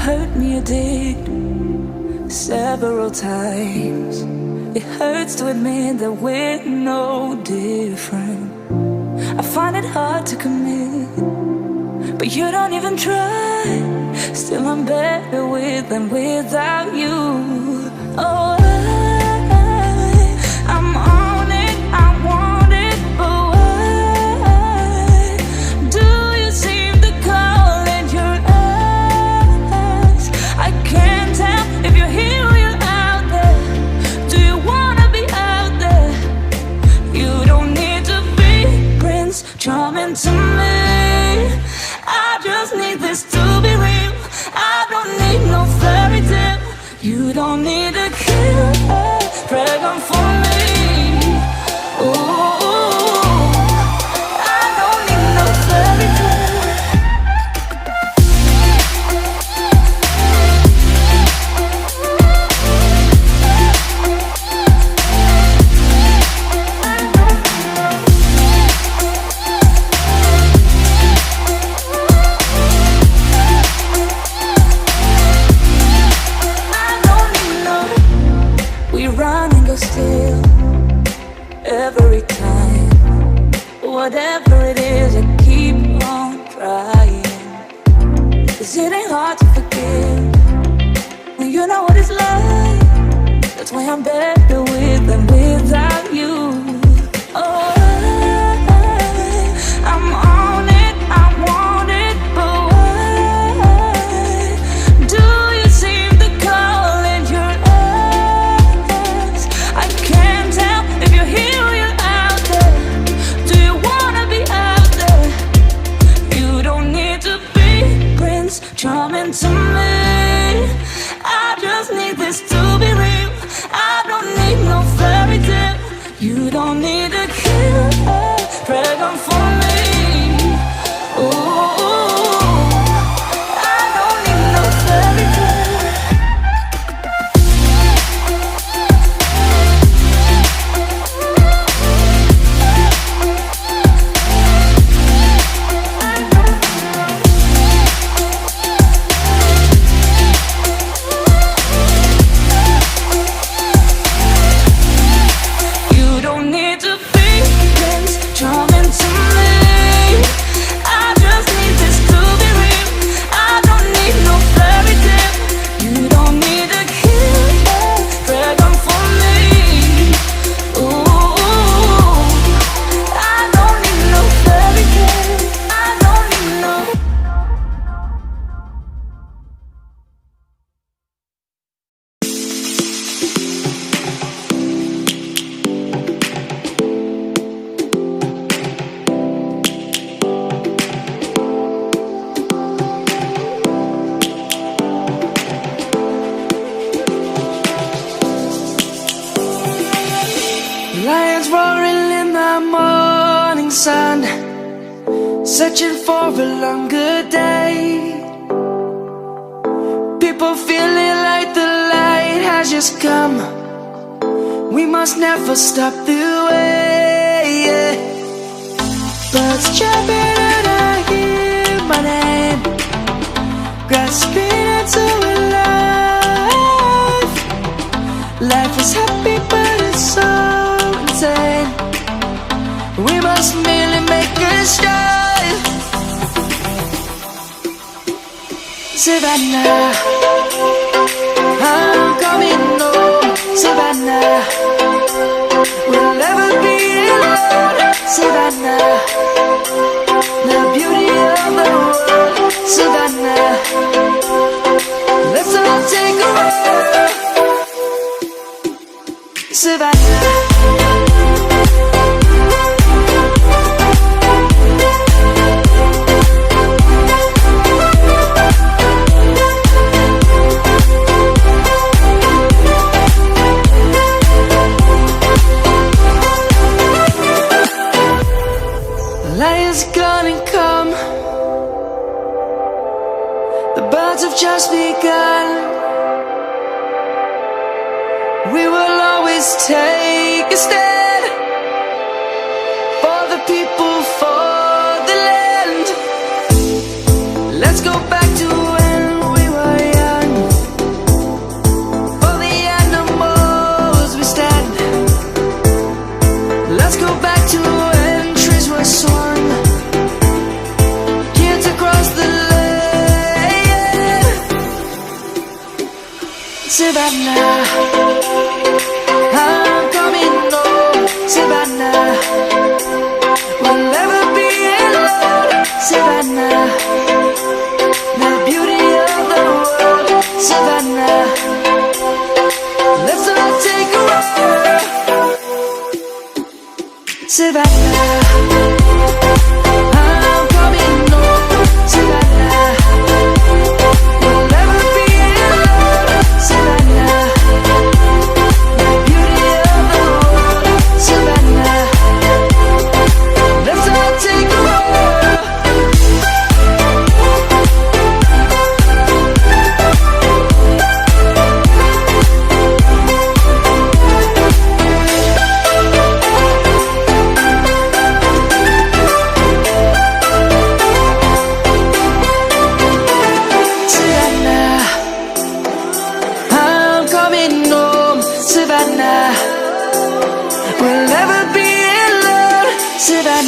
hurt me, you did, several times. It hurts to admit that we're no different. I find it hard to commit, but you don't even try. Still I'm better with than without you. Oh, I'm on it, I want it, but why do you seem to call in your eyes? I can't tell if you're here or you're out there. Do you wanna be out there? You don't need to be Prince Charming to me. I just need this to be real. I don't need no fairy tale. You don't need to kill a dragon for me. Ooh, I don't need no fairy tale. Still, every time, whatever it is, I keep on trying. 'Cause it ain't hard to forgive when you know what it's like. That's why I'm better with than without you. Oh, I'm on it, I want it, but why do you seem to call in your eyes? I can't tell if you're here or you're out there. Do you wanna be out there? You don't need to be Prince Charming to me. I just need this to be real. I don't need no fairy tale. You don't need to kill a dragon for me. Ooh, I don't need no fairy tale. You don't need to be Prince Charming to me. I just need this to be real. I don't need no fairy tale. You don't need to kill a dragon for me. Ooh, I don't need no fairy tale. I don't need no. Lions roaring in the morning sun, searching for a longer day. People feeling like the light has just come. We must never stop the way. Birds chirping and I hear my name, grasping into a life. Life is happy but it's so insane. We must merely make a start. Savannah, I'm coming home. Savannah, we'll never be alone. Savannah, the beauty of the world. Savannah, let's all take a walk. Savannah. Lion's gonna come. The birds have just begun. We will always take a stand for the people, for the land. Let's go back to when we were young. Savannah.